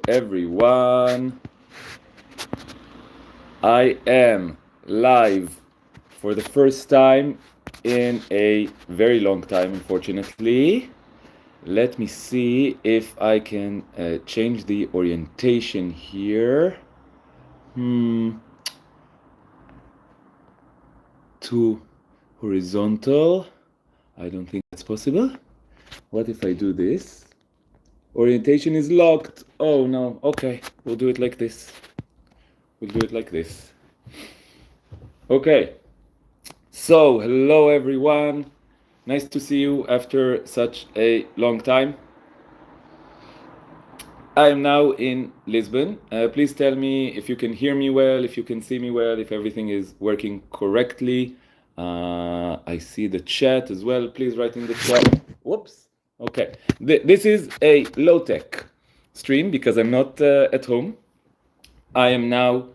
everyone. I am live for the first time in a very long time, unfortunately. Let me see if I can change the orientation here. To horizontal. I don't think that's possible. What if I do this? Orientation is locked. Oh no. Okay, we'll do it like this. Okay. So, hello everyone. Nice to see you after such a long time. I am now in Lisbon. Please tell me if you can hear me well, if you can see me well, if everything is working correctly. I see the chat as well. Please write in the chat. Whoops. Okay. This is a low-tech stream because I'm not at home. I am now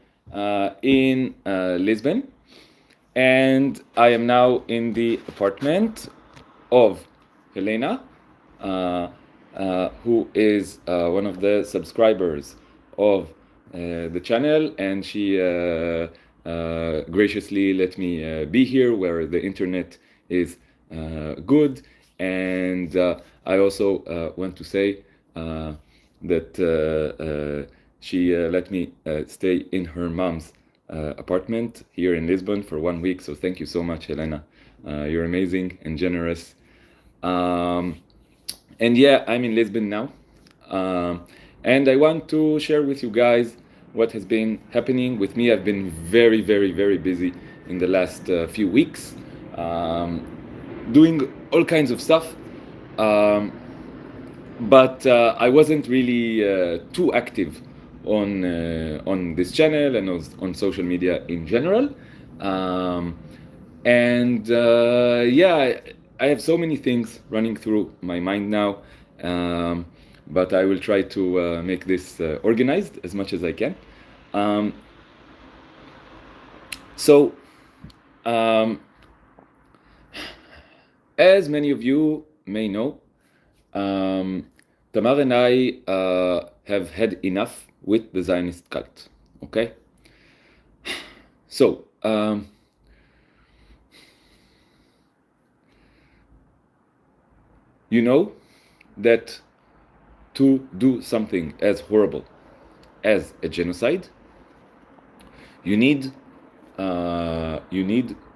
in Lisbon, and I am now in the apartment of Helena, who is one of the subscribers of the channel, and she graciously let me be here where the internet is good. And I also want to say that she let me stay in her mom's apartment here in Lisbon for 1 week. So thank you so much, Helena. You're amazing and generous. And yeah, I'm in Lisbon now. And I want to share with you guys what has been happening with me. I've been very, very, very busy in the last few weeks, doing all kinds of stuff. But I wasn't really too active on this channel and on social media in general. Yeah, I have so many things running through my mind now, but I will try to make this organized as much as I can. As many of you may know, Tamar and I have had enough with the Zionist cult. Okay? So, you know that to do something as horrible as a genocide, you need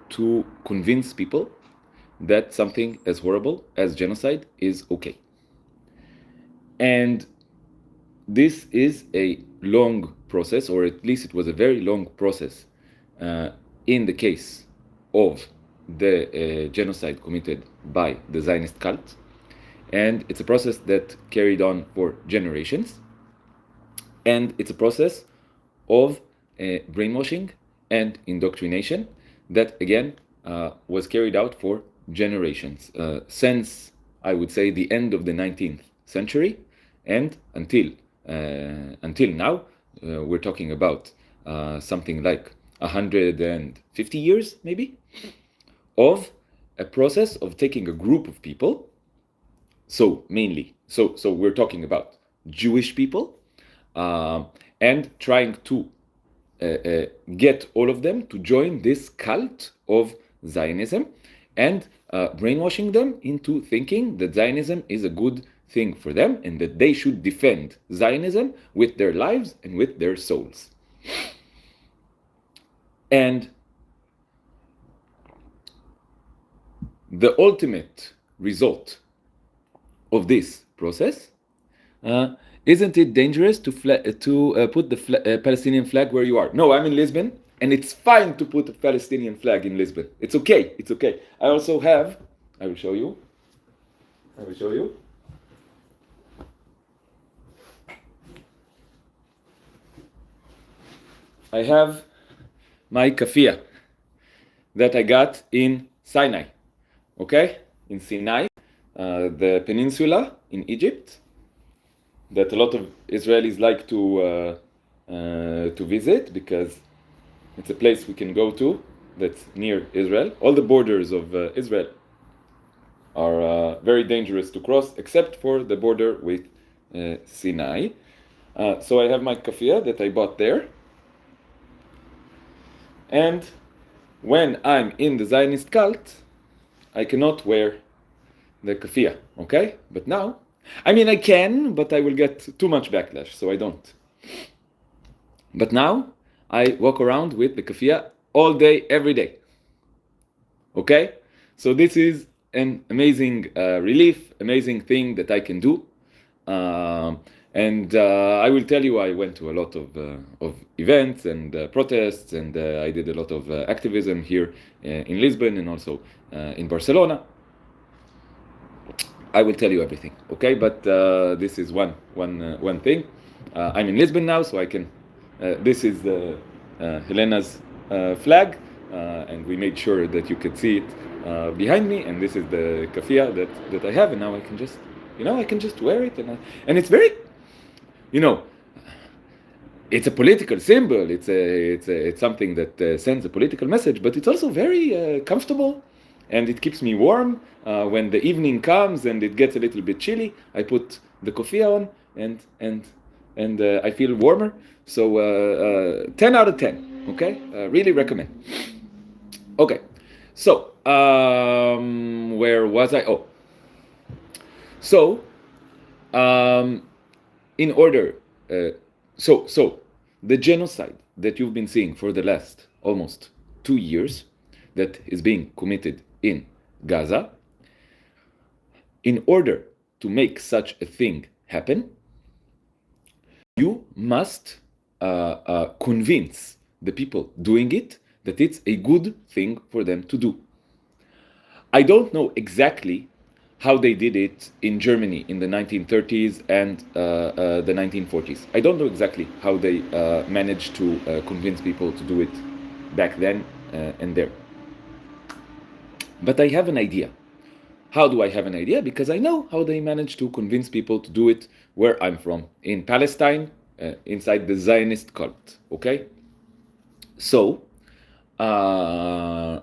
to convince people that something as horrible as genocide is okay. And this is a long process, or at least it was a very long process in the case of the genocide committed by the Zionist cult. And it's a process that carried on for generations. And it's a process of brainwashing and indoctrination that, again, was carried out for generations, since, I would say, the end of the 19th century and until now. We're talking about something like 150 years, maybe, of a process of taking a group of people. So we're talking about Jewish people, and trying to get all of them to join this cult of Zionism, and brainwashing them into thinking that Zionism is a good thing for them and that they should defend Zionism with their lives and with their souls. And the ultimate result of this process, isn't it dangerous to put the Palestinian flag where you are? No, I'm in Lisbon, and it's fine to put a Palestinian flag in Lisbon. It's okay. It's okay. I also have. I will show you. I have my kafia that I got in Sinai. Okay, in Sinai, the peninsula in Egypt, that a lot of Israelis like to visit because it's a place we can go to that's near Israel. All the borders of Israel are very dangerous to cross, except for the border with Sinai. So I have my kafia that I bought there. And when I'm in the Zionist cult, I cannot wear the kafia, okay? But now, I mean, I can, but I will get too much backlash, so I don't. But now, I walk around with the kafia all day, every day. Okay? So this is an amazing relief, amazing thing that I can do. And I will tell you, I went to a lot of events and protests, and I did a lot of activism here in Lisbon and also in Barcelona. I will tell you everything, okay? But this is one thing. I'm in Lisbon now, so I can. This is Helena's flag, and we made sure that you could see it behind me. And this is the kafia that I have, and now I can just, I can just wear it, and it's very, it's a political symbol. It's something that sends a political message, but it's also very comfortable, and it keeps me warm. When the evening comes and it gets a little bit chilly, I put the kofia on, and I feel warmer. So 10 out of 10. Okay, really recommend. Okay, so where was I? Oh, so in order. So the genocide that you've been seeing for the last almost 2 years that is being committed in Gaza, in order to make such a thing happen, you must convince the people doing it that it's a good thing for them to do. I don't know exactly how they did it in Germany in the 1930s and the 1940s. I don't know exactly how they managed to convince people to do it back then and there. But I have an idea. How do I have an idea? Because I know how they managed to convince people to do it where I'm from, in Palestine, inside the Zionist cult. Okay? So the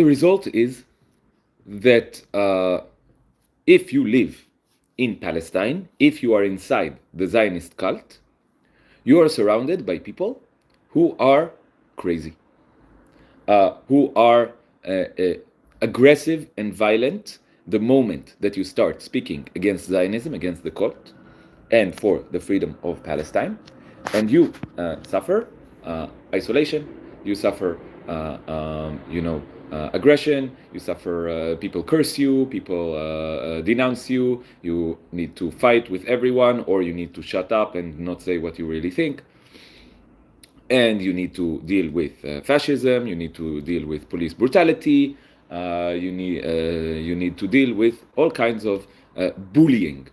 result is that if you live in Palestine, if you are inside the Zionist cult, you are surrounded by people who are crazy, who are aggressive and violent the moment that you start speaking against Zionism, against the cult, and for the freedom of Palestine. And you suffer isolation, you suffer, aggression, you suffer, people curse you, people denounce you, you need to fight with everyone, or you need to shut up and not say what you really think. And you need to deal with fascism, you need to deal with police brutality, you need to deal with all kinds of bullying.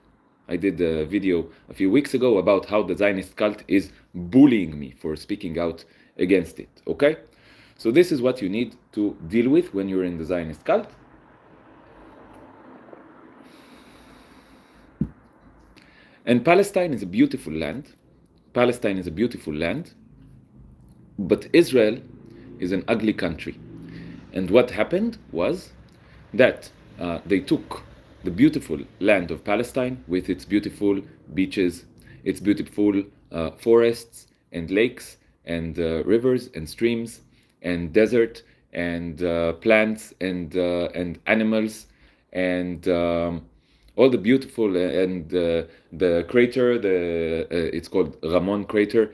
I did a video a few weeks ago about how the Zionist cult is bullying me for speaking out against it, okay? So this is what you need to deal with when you're in the Zionist cult. And Palestine is a beautiful land. Palestine is a beautiful land. But Israel is an ugly country. And what happened was that they took the beautiful land of Palestine with its beautiful beaches, its beautiful forests and lakes and rivers and streams and desert and plants and animals and all the beautiful and the crater, it's called Ramon crater,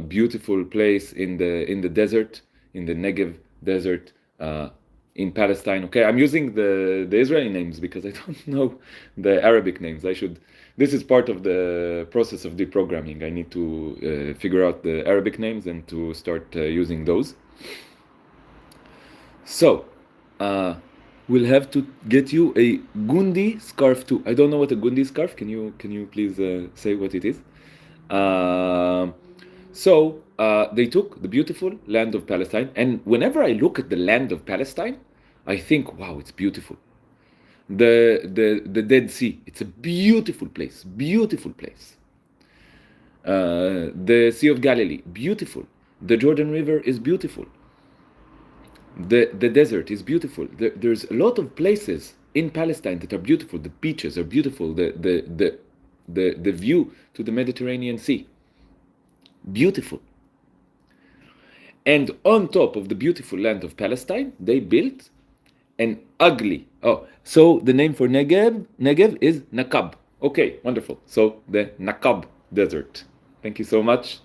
beautiful place in the desert, in the Negev desert in Palestine. Okay, I'm using the Israeli names because I don't know the Arabic names. This is part of the process of deprogramming. I need to figure out the Arabic names and to start using those. So, we'll have to get you a Gundi scarf too. I don't know what a Gundi scarf. Can you please say what it is? So they took the beautiful land of Palestine, and whenever I look at the land of Palestine, I think, wow, it's beautiful. The Dead Sea, it's a beautiful place, beautiful place. The Sea of Galilee, beautiful. The Jordan River is beautiful. The desert is beautiful. There's a lot of places in Palestine that are beautiful. The beaches are beautiful. The the view to the Mediterranean Sea. Beautiful. And on top of the beautiful land of Palestine, they built an ugly. Oh, so the name for Negev is Nakab. Okay, wonderful. So the Nakab Desert. Thank you so much.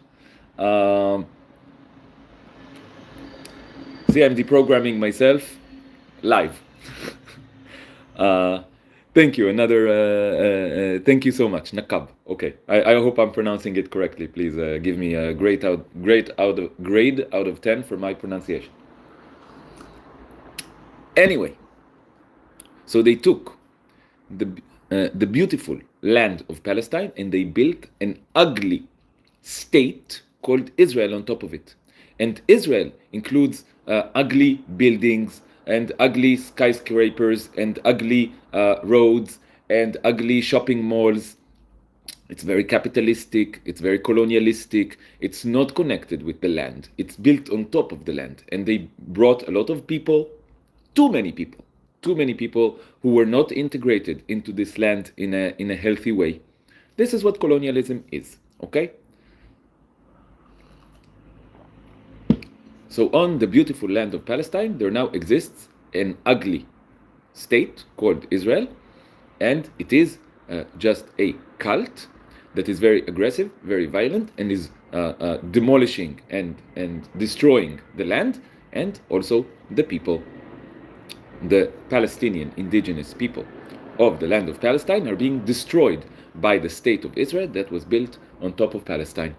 See, I'm deprogramming myself live. Thank you. Thank you so much. Nakab. Okay. I hope I'm pronouncing it correctly. Please give me a grade out of 10 for my pronunciation. Anyway, so they took the beautiful land of Palestine and they built an ugly state called Israel on top of it. And Israel includes ugly buildings and ugly skyscrapers and ugly roads and ugly shopping malls. It's very capitalistic, it's very colonialistic, it's not connected with the land, it's built on top of the land. And they brought a lot of people, too many people who were not integrated into this land in a healthy way. This is what colonialism is, okay? So on the beautiful land of Palestine, there now exists an ugly state called Israel, and it is just a cult that is very aggressive, very violent, and is demolishing and destroying the land and also the people. The Palestinian indigenous people of the land of Palestine are being destroyed by the state of Israel that was built on top of Palestine.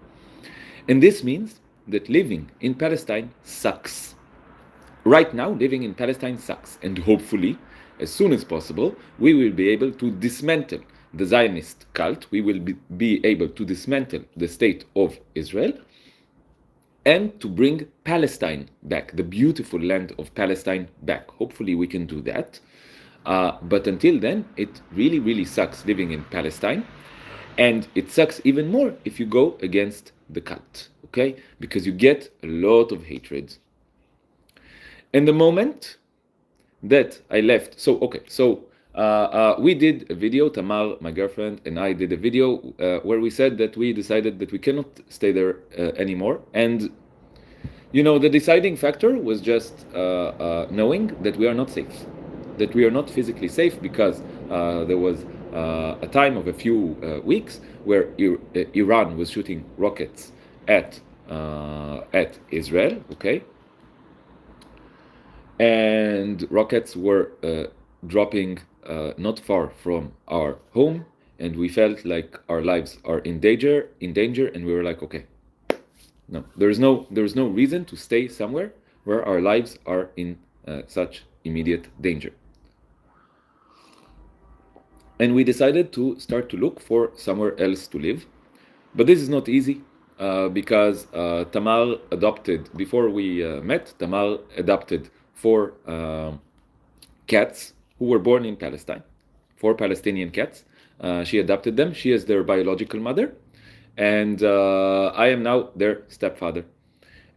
And this means that living in Palestine sucks. Right now, living in Palestine sucks. And hopefully, as soon as possible, we will be able to dismantle the Zionist cult. We will be able to dismantle the state of Israel and to bring Palestine back, the beautiful land of Palestine back. Hopefully we can do that. But until then, it really, really sucks living in Palestine. And it sucks even more if you go against the cult, okay? Because you get a lot of hatred. And the moment that I left, we did a video, Tamar, my girlfriend, and I did a video where we said that we decided that we cannot stay there anymore. And, you know, the deciding factor was just knowing that we are not safe, that we are not physically safe, because there was a time of a few weeks where Iran was shooting rockets at Israel, okay? And rockets were dropping not far from our home, and we felt like our lives are in danger, and we were like, okay, no, there is no reason to stay somewhere where our lives are in such immediate danger. And we decided to start to look for somewhere else to live. But this is not easy because Tamar adopted, before we met, Tamar adopted 4 cats who were born in Palestine, 4 Palestinian cats. She adopted them. She is their biological mother. And I am now their stepfather.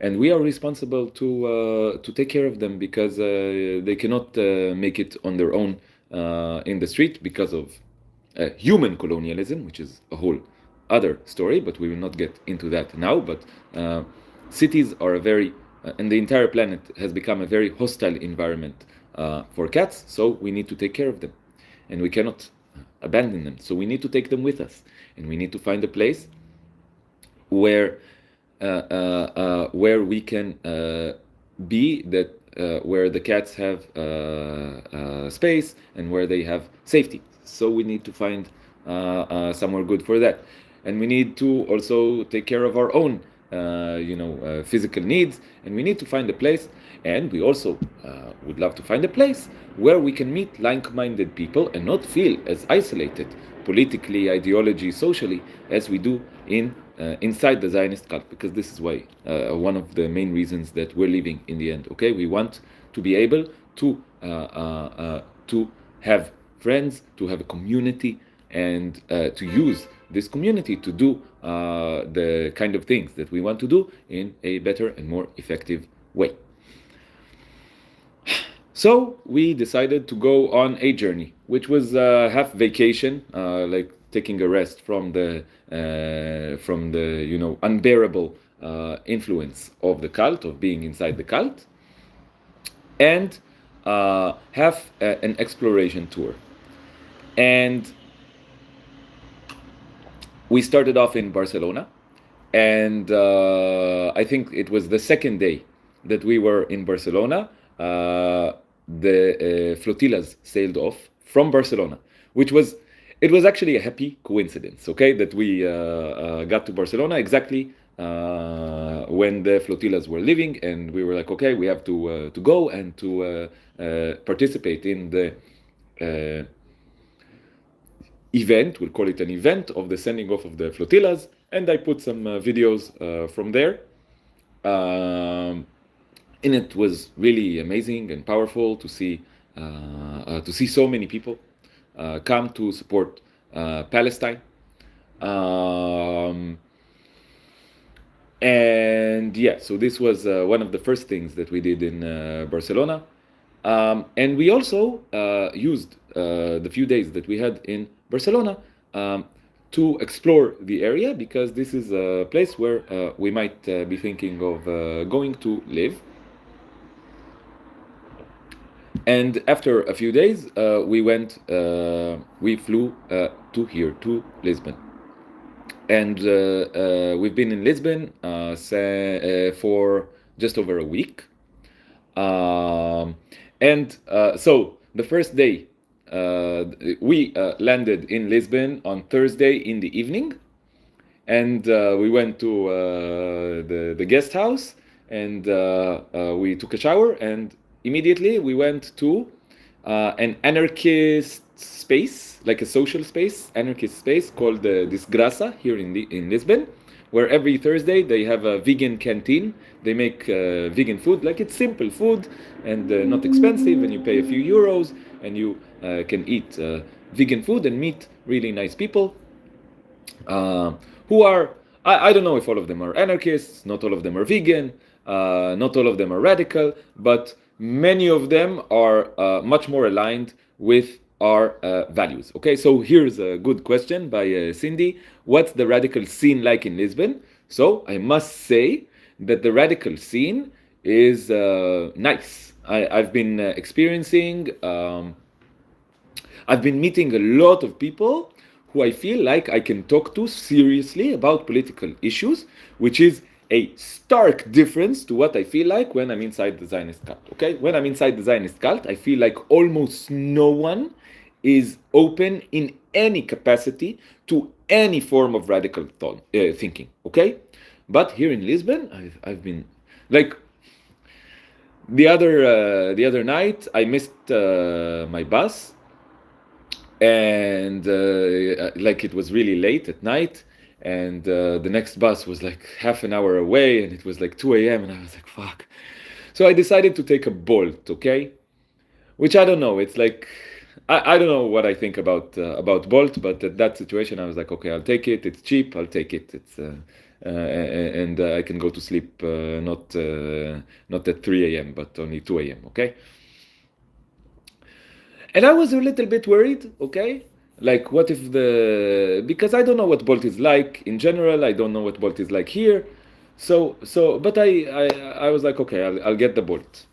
And we are responsible to take care of them because they cannot make it on their own in the street because of human colonialism, which is a whole other story, but we will not get into that now. But cities are and the entire planet has become a very hostile environment for cats, so we need to take care of them. And we cannot abandon them, so we need to take them with us. And we need to find a place where we can be, where the cats have space and where they have safety. So we need to find somewhere good for that. And we need to also take care of our own physical needs, and we need to find a place. And we also would love to find a place where we can meet like-minded people and not feel as isolated politically, ideology, socially, as we do inside the Zionist cult, because this is why one of the main reasons that we're leaving in the end. Okay, we want to be able to have friends, to have a community, and to use this community to do the kind of things that we want to do in a better and more effective way. So we decided to go on a journey, which was half vacation, like taking a rest from the unbearable influence of the cult, of being inside the cult, and have an exploration tour. And we started off in Barcelona, and I think it was the second day that we were in Barcelona. The flotillas sailed off from Barcelona, which was, it was actually a happy coincidence, okay, that we got to Barcelona exactly when the flotillas were leaving, and we were like, okay, we have to go and to participate in the event, we'll call it an event, of the sending off of the flotillas. And I put some videos from there. And it was really amazing and powerful to see so many people come to support Palestine. And yeah, so this was one of the first things that we did in Barcelona. And we also used the few days that we had in Barcelona to explore the area, because this is a place where we might be thinking of going to live. And after a few days, we flew to Lisbon. And we've been in Lisbon for just over a week. So the first day, we landed in Lisbon on Thursday in the evening, and we went to the guest house, and we took a shower, and immediately we went to an anarchist space, like a social space, anarchist space called Desgraça here in Lisbon, where every Thursday they have a vegan canteen. They make vegan food, like it's simple food and not expensive, and you pay a few euros and you can eat vegan food and meet really nice people who are, I don't know if all of them are anarchists, not all of them are vegan, not all of them are radical, but many of them are much more aligned with our values. Okay, so here's a good question by Cindy. What's the radical scene like in Lisbon? So I must say that the radical scene is nice. I've been experiencing, I've been meeting a lot of people who I feel like I can talk to seriously about political issues, which is a stark difference to what I feel like when I'm inside the Zionist cult. Okay, when I'm inside the Zionist cult, I feel like almost no one is open in any capacity to any form of radical thought, thinking. Okay, but here in Lisbon, I've been like the other night I missed my bus, and like it was really late at night, and the next bus was like half an hour away, and it was like 2 a.m. and I was like, fuck. So I decided to take a Bolt, okay? Which I don't know, it's like, I don't know what I think about Bolt, but at that situation I was like, okay, I'll take it, it's cheap, I'll take it. It's and I can go to sleep not at 3 a.m. but only 2 a.m., okay? And I was a little bit worried, okay? Like, what if because I don't know what Bolt is like in general, I don't know what Bolt is like here. But I was like, okay, I'll get the Bolt.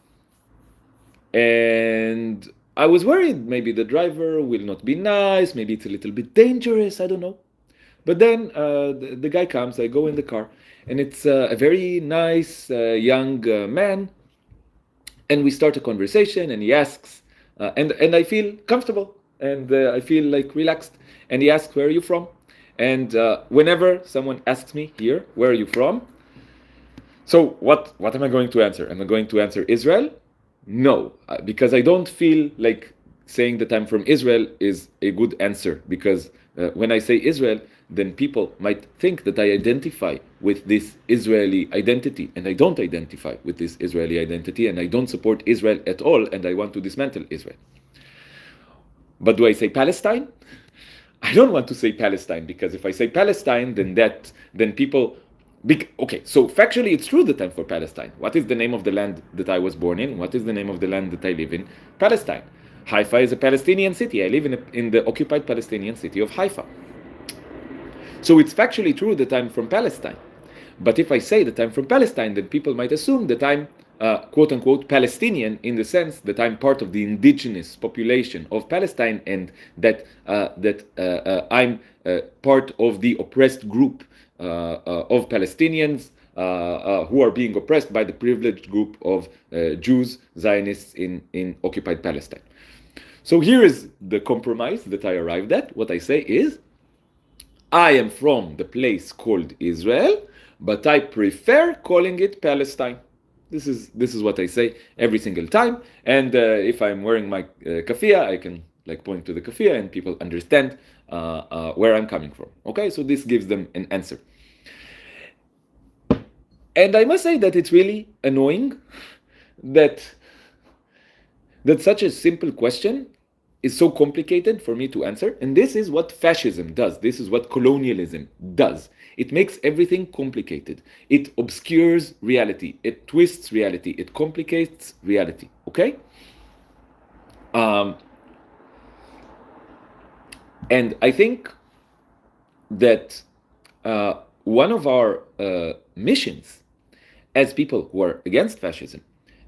And I was worried, maybe the driver will not be nice, maybe it's a little bit dangerous, I don't know. But then the guy comes, I go in the car, and it's a very nice young man, and we start a conversation, and he asks, and I feel comfortable, and I feel like relaxed, and he asks, where are you from? And whenever someone asks me here, where are you from? So what am I going to answer? Am I going to answer Israel? No, because I don't feel like saying that I'm from Israel is a good answer, because when I say Israel, then people might think that I identify with this Israeli identity, and I don't identify with this Israeli identity, and I don't support Israel at all, and I want to dismantle Israel. But do I say Palestine? I don't want to say Palestine, because if I say Palestine, then people... Okay, so factually it's true that I'm for Palestine. What is the name of the land that I was born in? What is the name of the land that I live in? Palestine. Haifa is a Palestinian city. I live in the occupied Palestinian city of Haifa. So it's factually true that I'm from Palestine. But if I say that I'm from Palestine, then people might assume that I'm quote unquote Palestinian, in the sense that I'm part of the indigenous population of Palestine, and that I'm part of the oppressed group of Palestinians who are being oppressed by the privileged group of Jews, Zionists in occupied Palestine. So here is the compromise that I arrived at. What I say is, I am from the place called Israel, but I prefer calling it Palestine. This is what I say every single time. And if I'm wearing my kafia, I can like point to the kafia, and people understand where I'm coming from. Okay, so this gives them an answer. And I must say that it's really annoying that such a simple question is so complicated for me to answer. And this is what fascism does. This is what colonialism does. It makes everything complicated. It obscures reality. It twists reality. It complicates reality. Okay? And I think that one of our missions as people who are against fascism,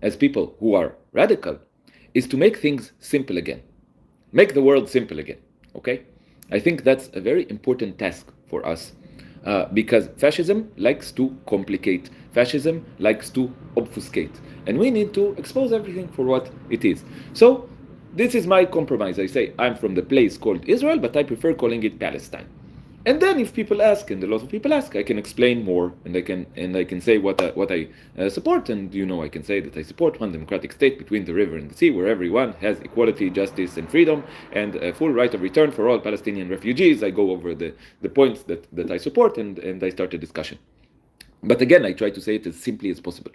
as people who are radical, is to make things simple again. Make the world simple again, okay? I think that's a very important task for us because fascism likes to complicate. Fascism likes to obfuscate. And we need to expose everything for what it is. So this is my compromise. I say I'm from the place called Israel, but I prefer calling it Palestine. And then if people ask, and a lot of people ask, I can explain more, and I can say what I support. And I can say that I support one democratic state between the river and the sea, where everyone has equality, justice, and freedom, and a full right of return for all Palestinian refugees. I go over the points that I support, and I start a discussion. But again, I try to say it as simply as possible.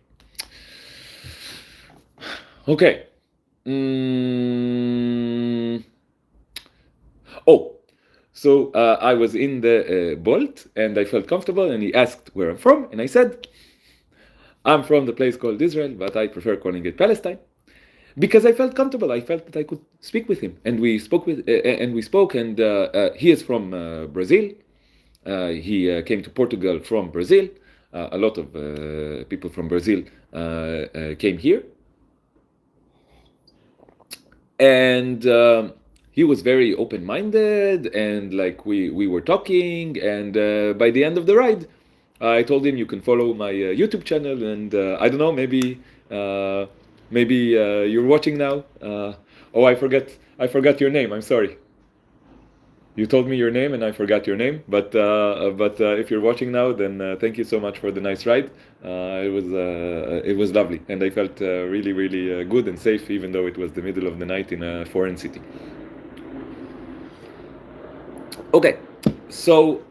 Okay. So I was in the Bolt, and I felt comfortable, and he asked where I'm from, and I said, I'm from the place called Israel, but I prefer calling it Palestine, because I felt comfortable. I felt that I could speak with him, and we spoke, and he is from Brazil. He came to Portugal from Brazil. A lot of people from Brazil came here, and he was very open-minded, and like we were talking, and by the end of the ride, I told him, you can follow my YouTube channel, and I don't know, maybe you're watching now. Oh, I forgot your name. I'm sorry. You told me your name, and I forgot your name. But if you're watching now, then thank you so much for the nice ride. It was lovely, and I felt really good and safe, even though it was the middle of the night in a foreign city. Okay, so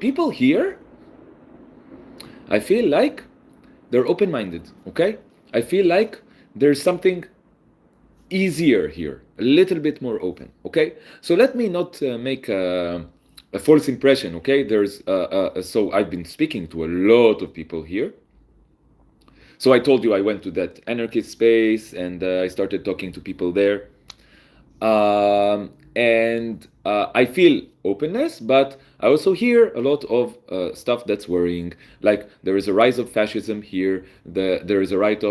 people here, I feel like they're open-minded. Okay, I feel like there's something easier here, a little bit more open. Okay, so let me not make a false impression. Okay, so I've been speaking to a lot of people here. So I told you I went to that anarchist space, and I started talking to people there. And I feel openness, but I also hear a lot of stuff that's worrying. Like there is a rise of fascism here. There is a rise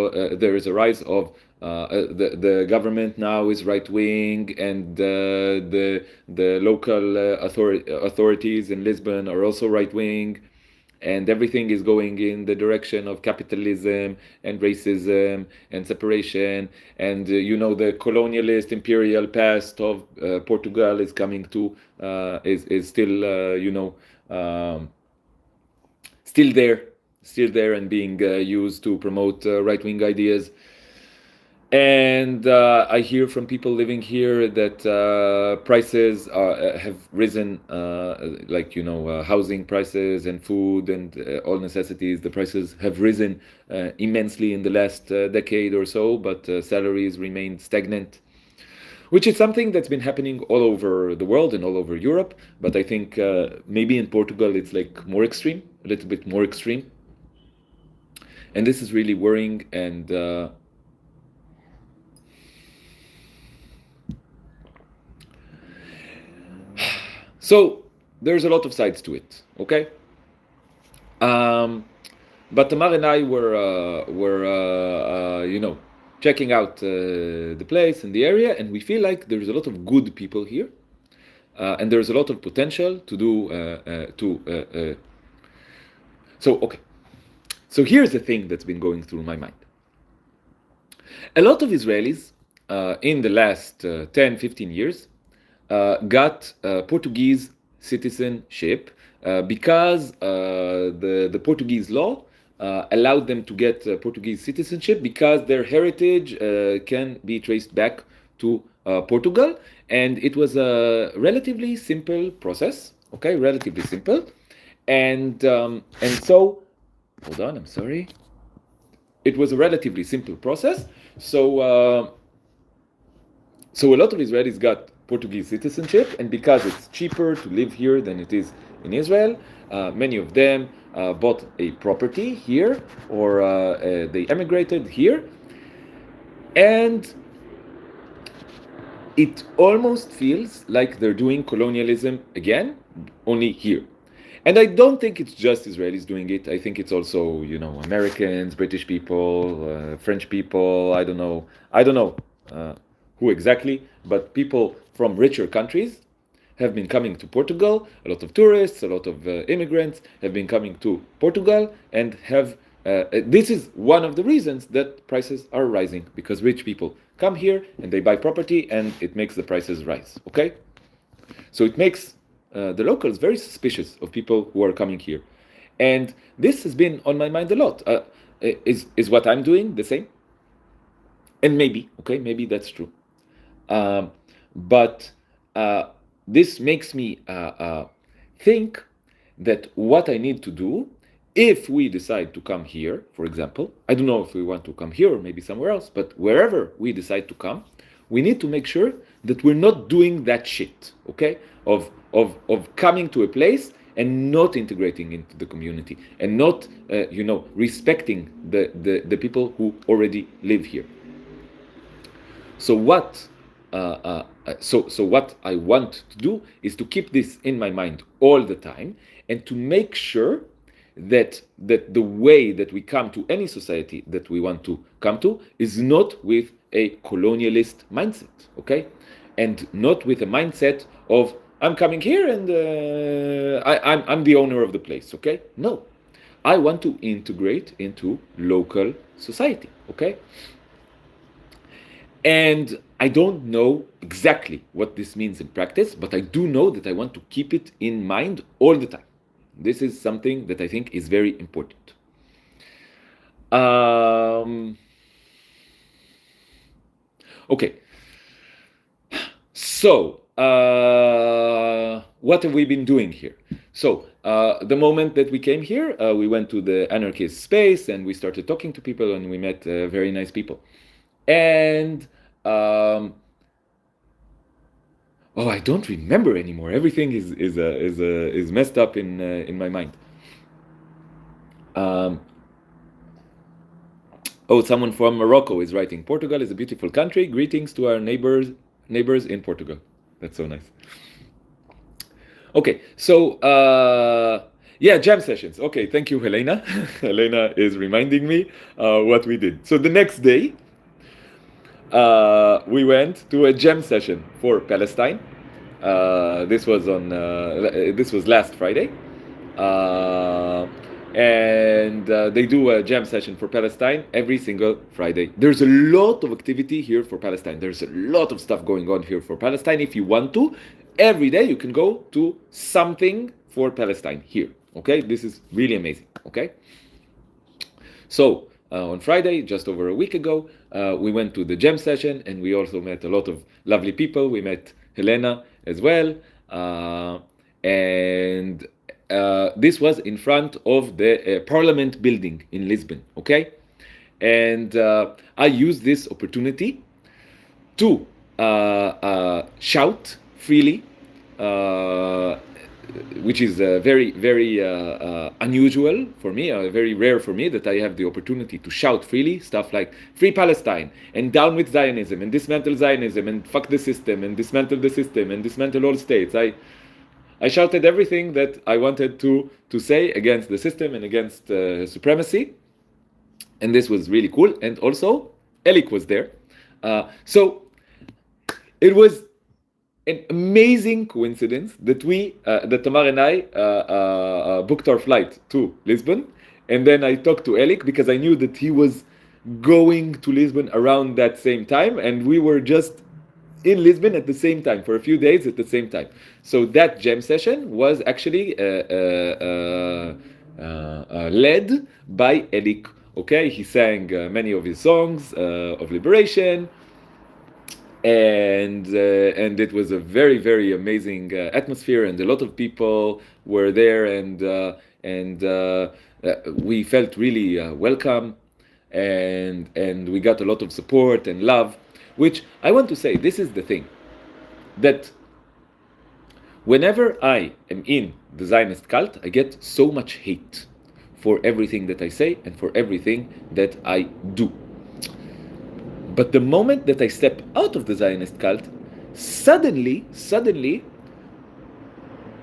of the government now is right wing, and the local authorities in Lisbon are also right wing. And everything is going in the direction of capitalism and racism and separation. And the colonialist imperial past of Portugal is coming to is still still there and being used to promote right-wing ideas. And I hear from people living here that prices have risen, housing prices and food and all necessities. The prices have risen immensely in the last decade or so, but salaries remain stagnant, which is something that's been happening all over the world and all over Europe. But I think maybe in Portugal it's like more extreme, a little bit more extreme. And this is really worrying. And so there's a lot of sides to it, okay? But Tamar and I were checking out the place and the area, and we feel like there's a lot of good people here, and there's a lot of potential to do. So here's the thing that's been going through my mind. A lot of Israelis in the last 10, 15 years got Portuguese citizenship because the Portuguese law allowed them to get Portuguese citizenship because their heritage can be traced back to Portugal, and it was a relatively simple process. Okay, relatively simple, and so hold on, I'm sorry. It was a relatively simple process. So so a lot of Israelis got Portuguese citizenship, and because it's cheaper to live here than it is in Israel, many of them bought a property here, or they emigrated here, and it almost feels like they're doing colonialism again, only here. And I don't think it's just Israelis doing it. I think it's also, Americans, British people, French people. I don't know who exactly, but people from richer countries have been coming to Portugal. A lot of tourists, a lot of immigrants have been coming to Portugal, and have. This is one of the reasons that prices are rising, because rich people come here and they buy property, and it makes the prices rise. Okay, so it makes the locals very suspicious of people who are coming here, and this has been on my mind a lot. Is what I'm doing the same? And maybe that's true, but this makes me think that what I need to do, if we decide to come here, for example, I don't know if we want to come here or maybe somewhere else, but wherever we decide to come, we need to make sure that we're not doing that shit, okay? Of coming to a place and not integrating into the community, and not respecting the people who already live here. So what what I want to do is to keep this in my mind all the time, and to make sure that the way that we come to any society that we want to come to is not with a colonialist mindset, okay? And not with a mindset of, I'm coming here and I'm the owner of the place, okay? No, I want to integrate into local society, okay? And I don't know exactly what this means in practice, but I do know that I want to keep it in mind all the time. This is something that I think is very important. Okay. So, what have we been doing here? So, the moment that we came here, we went to the anarchist space and we started talking to people, and we met very nice people. And I don't remember anymore. Everything is messed up in my mind. Someone from Morocco is writing, Portugal is a beautiful country. Greetings to our neighbors in Portugal. That's so nice. Okay, so jam sessions. Okay, thank you, Helena. Helena is reminding me what we did. So the next day, we went to a jam session for Palestine. This was last Friday, and they do a jam session for Palestine every single Friday. There's a lot of activity here for Palestine. There's a lot of stuff going on here for Palestine. If you want to, every day you can go to something for Palestine here. Okay, this is really amazing. Okay, so on Friday, just over a week ago, we went to the jam session, and we also met a lot of lovely people. We met Helena as well, and this was in front of the Parliament building in Lisbon, okay? And I used this opportunity to shout freely, which is very, very unusual for me, very rare for me, that I have the opportunity to shout freely stuff like Free Palestine, and down with Zionism, and dismantle Zionism, and fuck the system, and dismantle the system, and dismantle all states. I shouted everything that I wanted to say against the system and against supremacy, and this was really cool. And also, Elik was there, so it was an amazing coincidence that that Tamar and I booked our flight to Lisbon, and then I talked to Elik because I knew that he was going to Lisbon around that same time, and we were just in Lisbon at the same time for a few days at the same time. So that jam session was actually led by Elik. Okay, he sang many of his songs of liberation, and it was a very, very amazing atmosphere, and a lot of people were there, and we felt really welcome, and we got a lot of support and love. Which I want to say, this is the thing, that whenever I am in the Zionist cult, I get so much hate for everything that I say and for everything that I do. But the moment that I step out of the Zionist cult, suddenly,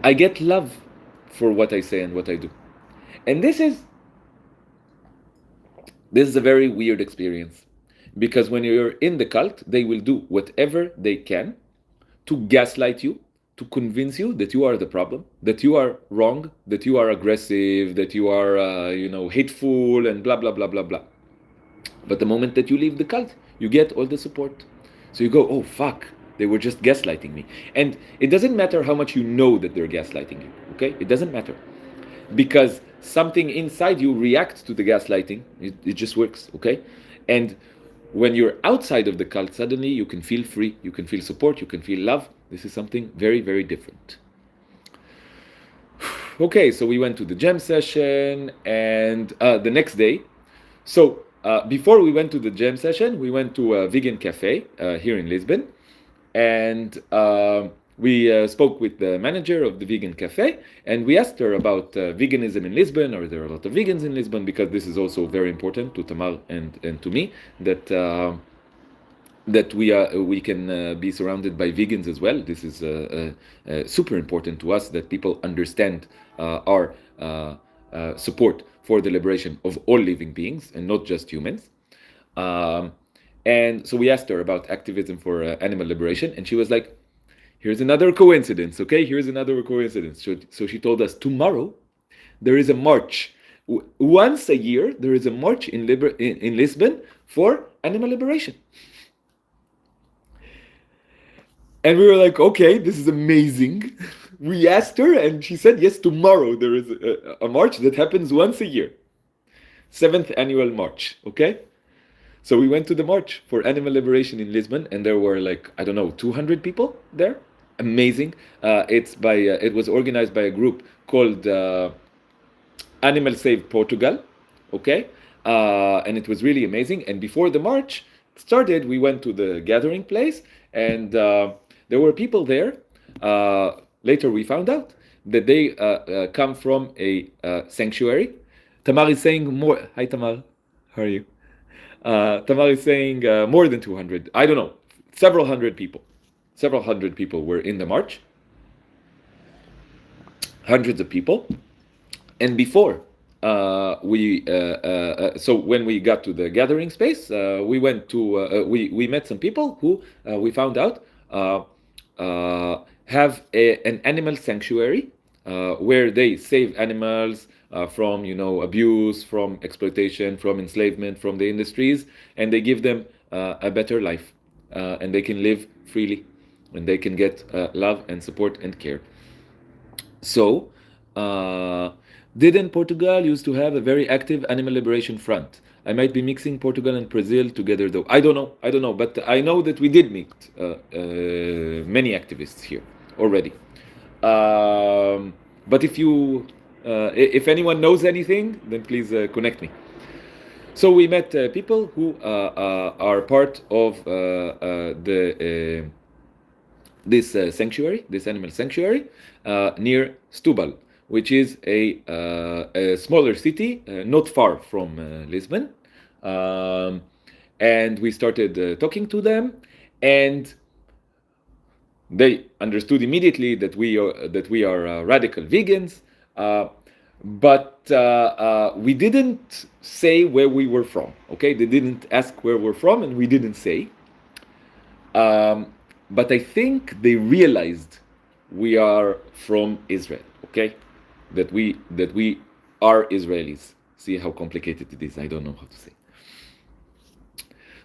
I get love for what I say and what I do. And this is a very weird experience. Because when you're in the cult, they will do whatever they can to gaslight you, to convince you that you are the problem, that you are wrong, that you are aggressive, that you are, hateful, and blah, blah, blah, blah, blah. But the moment that you leave the cult, you get all the support. So you go, oh, fuck, they were just gaslighting me. And it doesn't matter how much you know that they're gaslighting you, okay? It doesn't matter. Because something inside you reacts to the gaslighting. It just works, okay? And when you're outside of the cult, suddenly you can feel free, you can feel support, you can feel love. This is something very, very different. Okay, so we went to the jam session, and the next day, so before we went to the jam session, we went to a vegan cafe here in Lisbon, and we spoke with the manager of the vegan cafe, and we asked her about veganism in Lisbon. Are there a lot of vegans in Lisbon? Because this is also very important to Tamar and to me, that we can be surrounded by vegans as well. This is super important to us, that people understand our support for the liberation of all living beings and not just humans. And so we asked her about activism for animal liberation, and she was like, here's another coincidence, okay? Here's another coincidence. So she told us, tomorrow there is a march. Once a year, there is a march in Lisbon for animal liberation. And we were like, okay, this is amazing. We asked her, and she said, yes, tomorrow there is a march that happens once a year. 7th annual march, okay? So we went to the march for animal liberation in Lisbon, and there were 200 people there. Amazing. It was organized by a group called Animal Save Portugal, okay? And it was really amazing. And before the march started, we went to the gathering place, and there were people there. Later we found out that they come from a sanctuary. Tamar is saying more. Hi, Tamar. How are you? Tamar is saying more than 200. I don't know. Several hundred people. Several hundred people were in the march. Hundreds of people. And before so when we got to the gathering space, we went to we met some people who we found out have an animal sanctuary where they save animals from abuse, from exploitation, from enslavement, from the industries, and they give them a better life, and they can live freely, and they can get love and support and care. So didn't Portugal used to have a very active animal liberation front? I might be mixing Portugal and Brazil together, though. I don't know, but I know that we did meet many activists here already. But if anyone knows anything, then please connect me. So we met people who are part of this sanctuary, this animal sanctuary, near Setúbal, which is a smaller city not far from Lisbon. And we started talking to them, and They understood immediately that we are radical vegans, but we didn't say where we were from. Okay, they didn't ask where we're from, and we didn't say. But I think they realized we are from Israel. Okay, that we are Israelis. See how complicated it is. I don't know how to say.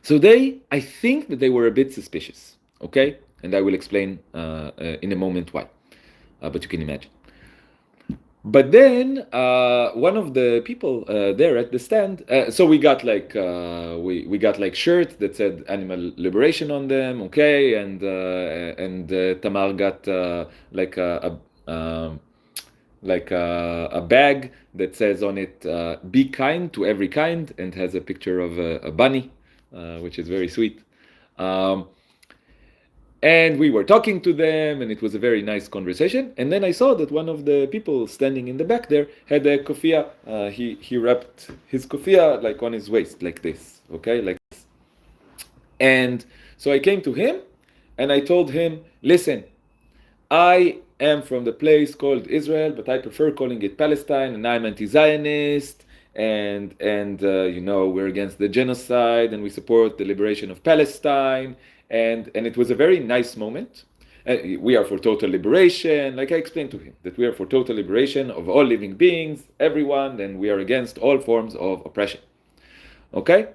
So I think that they were a bit suspicious. Okay, and I will explain in a moment why. But you can imagine. But then one of the people there at the stand, so we got like we got like shirts that said animal liberation on them, okay, and Tamar got a bag that says on it "Be kind to every kind" and has a picture of a bunny, which is very sweet. And we were talking to them, and it was a very nice conversation. And then I saw that one of the people standing in the back there had a kofia. He wrapped his kofia like on his waist, like this, okay, like this. And so I came to him, and I told him, "Listen, I am from the place called Israel, but I prefer calling it Palestine, and I'm anti-Zionist, and we're against the genocide, and we support the liberation of Palestine." And it was a very nice moment. We are for total liberation, like I explained to him, that we are for total liberation of all living beings, everyone, and we are against all forms of oppression. Okay?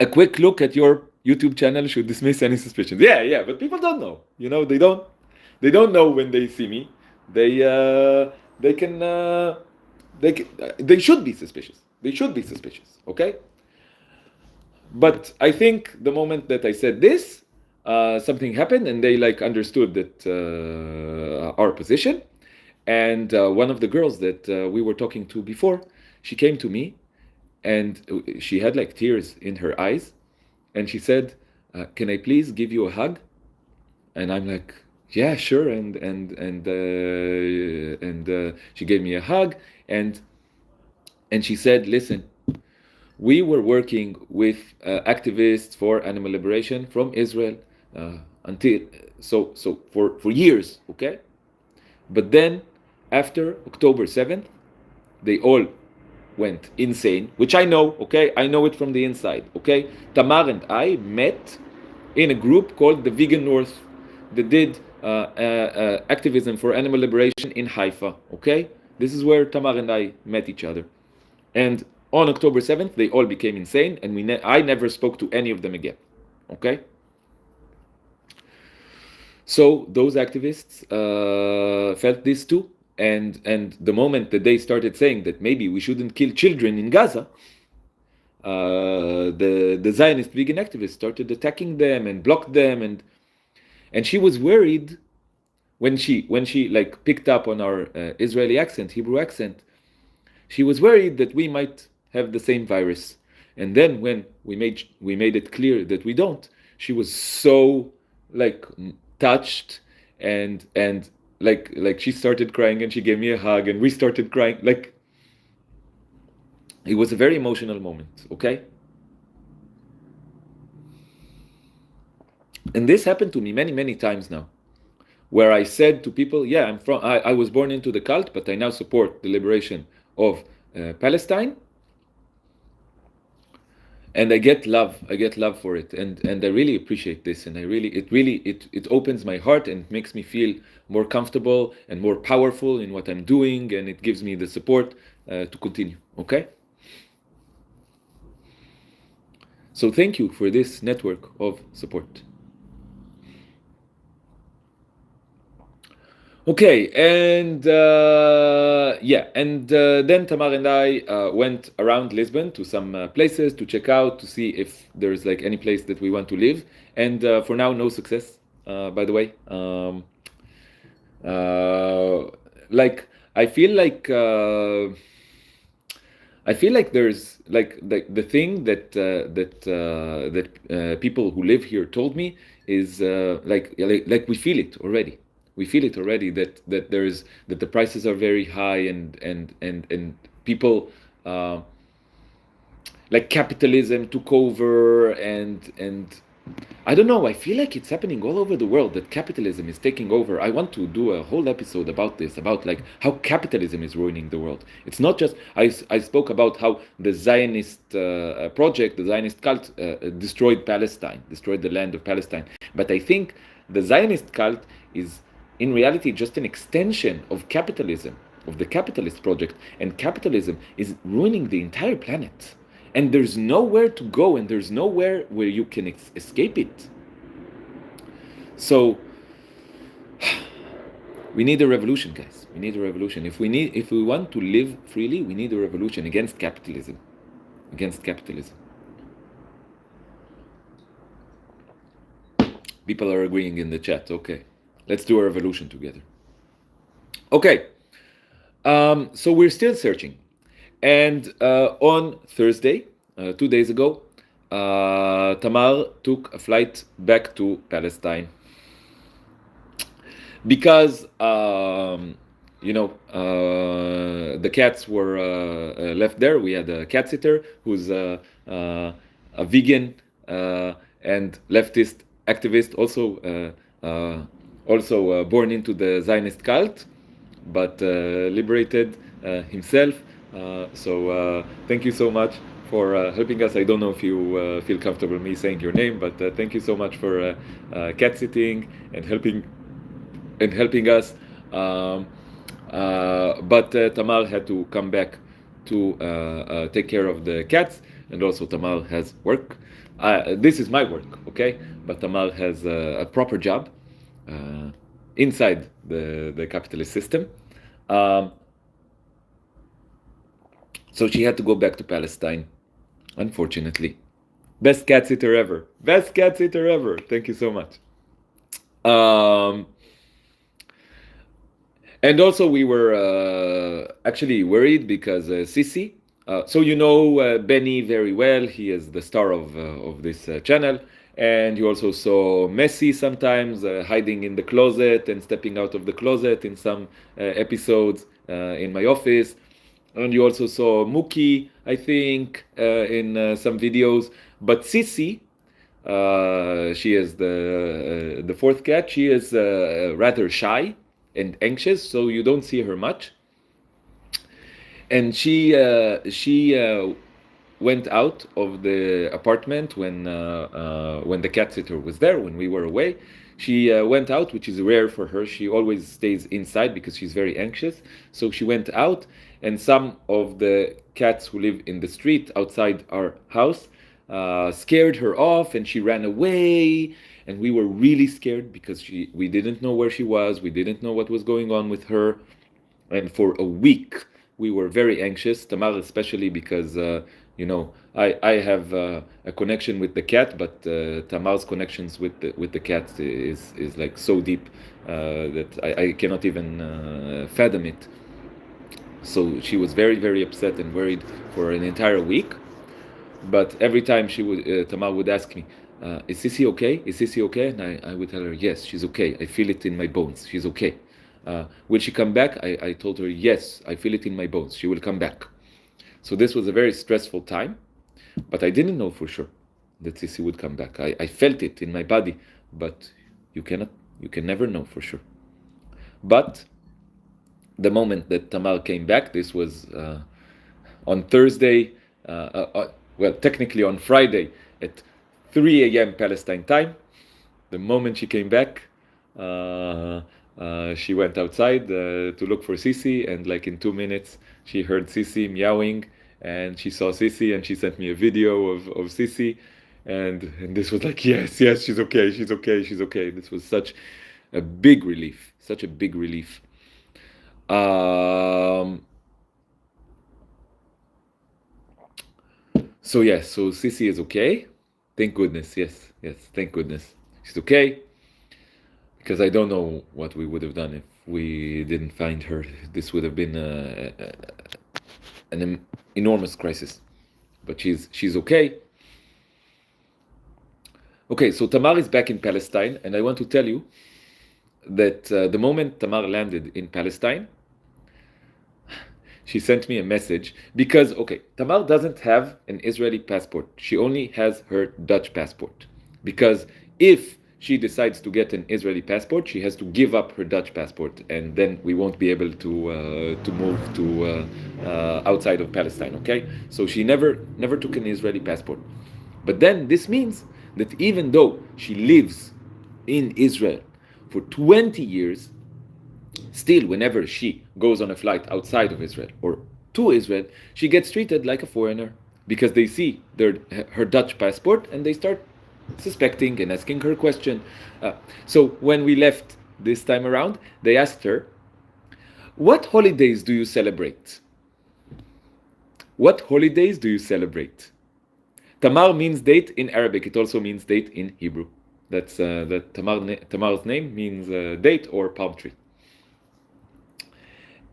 A quick look at your YouTube channel should dismiss any suspicions. Yeah, but people don't know. They don't know when they see me. They should be suspicious. They should be suspicious. Okay? But I think the moment that I said this, something happened, and they like understood that our position. And one of the girls that we were talking to before, she came to me, and she had like tears in her eyes, and she said, "Can I please give you a hug?" And I'm like, "Yeah, sure." And she gave me a hug, and she said, "Listen, we were working with activists for animal liberation from Israel for years, okay? But then after October 7th, they all went insane, which I know, okay? I know it from the inside, okay? Tamar and I met in a group called the Vegan North that did activism for animal liberation in Haifa, okay? This is where Tamar and I met each other. And on October 7th, they all became insane, and I never spoke to any of them again. Okay? So those activists felt this too, and the moment that they started saying that maybe we shouldn't kill children in Gaza, the Zionist vegan activists started attacking them and blocked them, and she was worried when she like picked up on our Israeli accent, Hebrew accent. She was worried that we might have the same virus. And then when we made it clear that we don't, she was so like touched, and like she started crying, and she gave me a hug, and we started crying. Like, it was a very emotional moment, okay? And this happened to me many times now, where I said to people, "Yeah, I was born into the cult, but I now support the liberation of Palestine." And I get love for it, and I really appreciate this, and it opens my heart and makes me feel more comfortable and more powerful in what I'm doing, and it gives me the support to continue. Okay, so thank you for this network of support. Okay, and then Tamar and I went around Lisbon to some places to check out, to see if there's like any place that we want to live. And for now, no success, by the way. Like, I feel like there's like the thing that people who live here told me is like we feel it already. We feel it already that the prices are very high, and people like capitalism took over, and I don't know, I feel like it's happening all over the world that capitalism is taking over. I want to do a whole episode about this, about like how capitalism is ruining the world. It's not just, I spoke about how the Zionist project, the Zionist cult destroyed Palestine, destroyed the land of Palestine. But I think the Zionist cult is in reality just an extension of capitalism, of the capitalist project, and capitalism is ruining the entire planet. And there's nowhere to go, and there's nowhere where you can escape it. So we need a revolution, guys. We need a revolution. If we want to live freely, we need a revolution against capitalism. Against capitalism. People are agreeing in the chat. Okay, let's do a revolution together. Okay, so we're still searching. And on Thursday, 2 days ago, Tamar took a flight back to Palestine because, the cats were left there. We had a cat sitter who's a vegan and leftist activist, also born into the Zionist cult, but liberated himself. So thank you so much for helping us. I don't know if you feel comfortable me saying your name, but thank you so much for cat sitting and helping us. But Tamar had to come back to take care of the cats, and also Tamar has work. This is my work, okay? But Tamar has a proper job inside the capitalist system. So she had to go back to Palestine, unfortunately. Best cat sitter ever. Best cat sitter ever. Thank you so much. And also we were actually worried because Sisi, so you know Benny very well. He is the star of this channel. And you also saw Messi sometimes hiding in the closet and stepping out of the closet in some episodes in my office. And you also saw Mookie, I think, in some videos. But Sisi, she is the fourth cat. She is rather shy and anxious, so you don't see her much. And she went out of the apartment when the cat sitter was there, when we were away. She went out, which is rare for her. She always stays inside because she's very anxious. So she went out, and some of the cats who live in the street outside our house scared her off, and she ran away. And we were really scared because we didn't know where she was. We didn't know what was going on with her. And for a week, we were very anxious, Tamar especially, because I have a connection with the cat, but Tamar's connections with the cat is like so deep that I cannot even fathom it. So she was very, very upset and worried for an entire week. But every time Tamar would ask me, is Sisi okay? Is Sisi okay? And I would tell her, yes, she's okay. I feel it in my bones. She's okay. Will she come back? I told her, yes, I feel it in my bones. She will come back. So this was a very stressful time, but I didn't know for sure that Sisi would come back. I felt it in my body, but you can never know for sure. But the moment that Tamar came back, this was on Thursday, well, technically on Friday at 3 a.m. Palestine time. The moment she came back, she went outside to look for Sisi, and like in 2 minutes, she heard Sisi meowing, and she saw Sisi, and she sent me a video of Sisi, and this was like, yes, she's okay. This was such a big relief, So yes, so Sisi is okay. Thank goodness. Yes, thank goodness. She's okay. Because I don't know what we would have done if we didn't find her. This would have been an enormous crisis. But she's okay. Okay, so Tamar is back in Palestine, and I want to tell you that the moment Tamar landed in Palestine, she sent me a message because, okay, Tamar doesn't have an Israeli passport. She only has her Dutch passport. because if she decides to get an Israeli passport, she has to give up her Dutch passport, and then we won't be able to move to outside of Palestine. Okay, so she never took an Israeli passport. But then this means that even though she lives in Israel for 20 years, still, whenever she goes on a flight outside of Israel or to Israel, she gets treated like a foreigner because they see her Dutch passport and they start suspecting and asking her question. So when we left this time around, they asked her, "What holidays do you celebrate? What holidays do you celebrate?" Tamar means date in Arabic. It also means date in Hebrew. That Tamar's name means date or palm tree.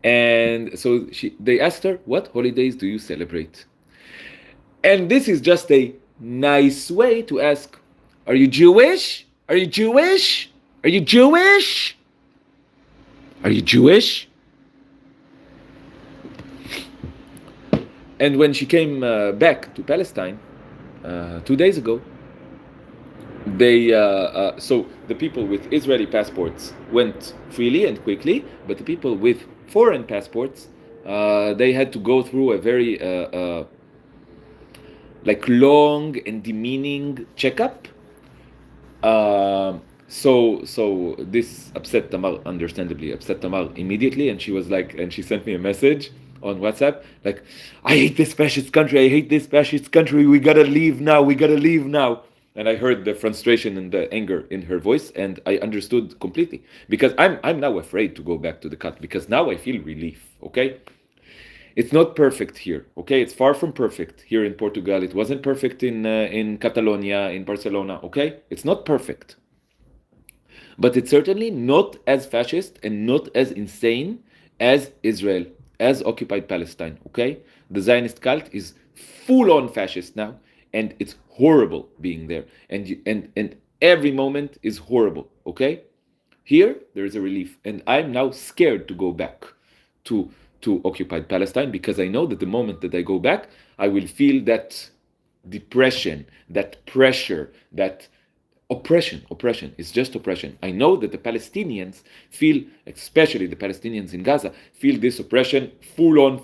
And so they asked her, "What holidays do you celebrate?" And this is just a nice way to ask, "Are you Jewish? Are you Jewish? Are you Jewish? Are you Jewish?" And when she came back to Palestine 2 days ago, so the people with Israeli passports went freely and quickly, but the people with foreign passports, they had to go through a very like long and demeaning checkup. So this upset Tamar, understandably upset Tamar immediately, and she was like, and she sent me a message on WhatsApp like, "I hate this fascist country, I hate this fascist country, we gotta leave now, we gotta leave now." And I heard the frustration and the anger in her voice, and I understood completely, because I'm now afraid to go back to the cut, because now I feel relief. Okay, it's not perfect here. Okay, it's far from perfect here in Portugal. It wasn't perfect in Catalonia, in Barcelona. Okay, it's not perfect, but it's certainly not as fascist and not as insane as Israel, as occupied Palestine. Okay, the Zionist cult is full-on fascist now, and it's horrible being there, and every moment is horrible. Okay, here there is a relief, and I'm now scared to go back to occupied Palestine, because I know that the moment that I go back, I will feel that depression, that pressure, that oppression is just oppression. I know that the Palestinians feel, especially the Palestinians in Gaza, feel this oppression full on,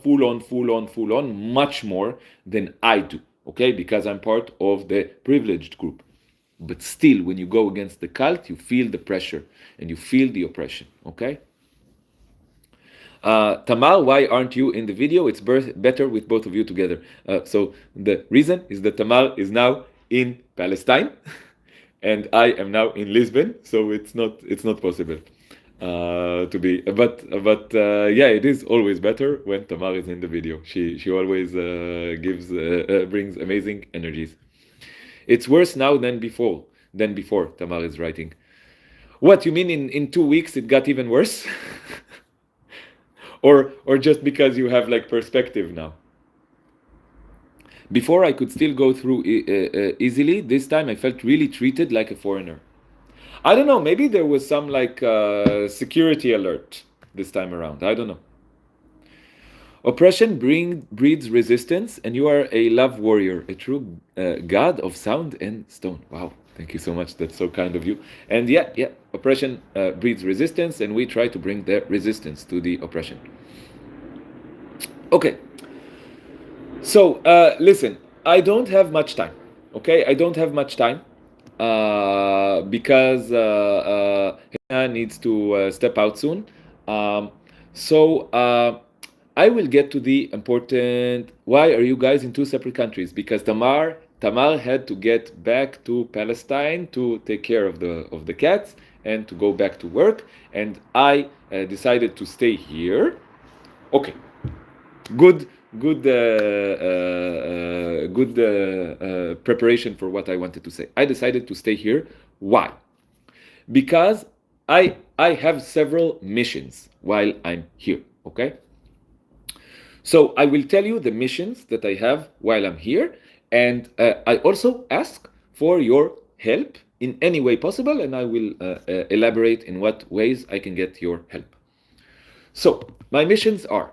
much more than I do. Okay, because I'm part of the privileged group. But still, when you go against the cult, you feel the pressure and you feel the oppression. Okay. Tamar, why aren't you in the video? It's better with both of you together. So the reason is that Tamar is now in Palestine, and I am now in Lisbon. So it's not possible to be. But yeah, it is always better when Tamar is in the video. She always brings amazing energies. It's worse now than before. Tamar is writing. What you mean? In 2 weeks it got even worse? Or just because you have like perspective now? Before I could still go through easily. This time I felt really treated like a foreigner. I don't know, maybe there was some like security alert this time around. I don't know. Oppression breeds resistance, and you are a love warrior, a true god of sound and stone. Wow, thank you so much. That's so kind of you. And yeah, oppression breeds resistance, and we try to bring the resistance to the oppression. Okay. So listen, I don't have much time. Okay, I don't have much time because Hannah needs to step out soon. So I will get to the important. Why are you guys in two separate countries? Because Tamar had to get back to Palestine to take care of the cats and to go back to work, and I decided to stay here. Okay, good preparation for what I wanted to say. I decided to stay here. Why? Because I have several missions while I'm here. Okay. So I will tell you the missions that I have while I'm here, and I also ask for your help in any way possible, and I will elaborate in what ways I can get your help. So my missions are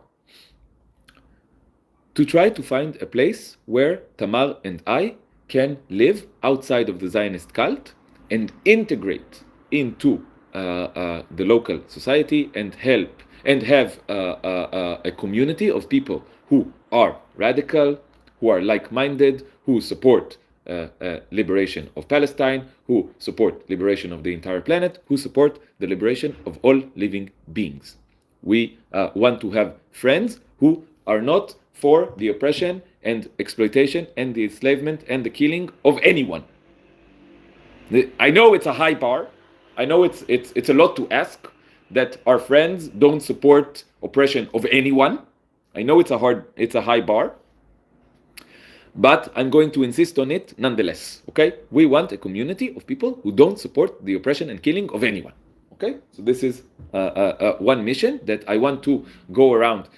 to try to find a place where Tamar and I can live outside of the Zionist cult and integrate into the local society and help and have a community of people who are radical, who are like-minded, who support liberation of Palestine, who support liberation of the entire planet, who support the liberation of all living beings. We want to have friends who are not for the oppression and exploitation and the enslavement and the killing of anyone. I know it's a high bar. I know it's a lot to ask that our friends don't support oppression of anyone. I know it's a high bar, but I'm going to insist on it nonetheless. Okay, we want a community of people who don't support the oppression and killing of anyone. Okay, so this is one mission that I want to go around.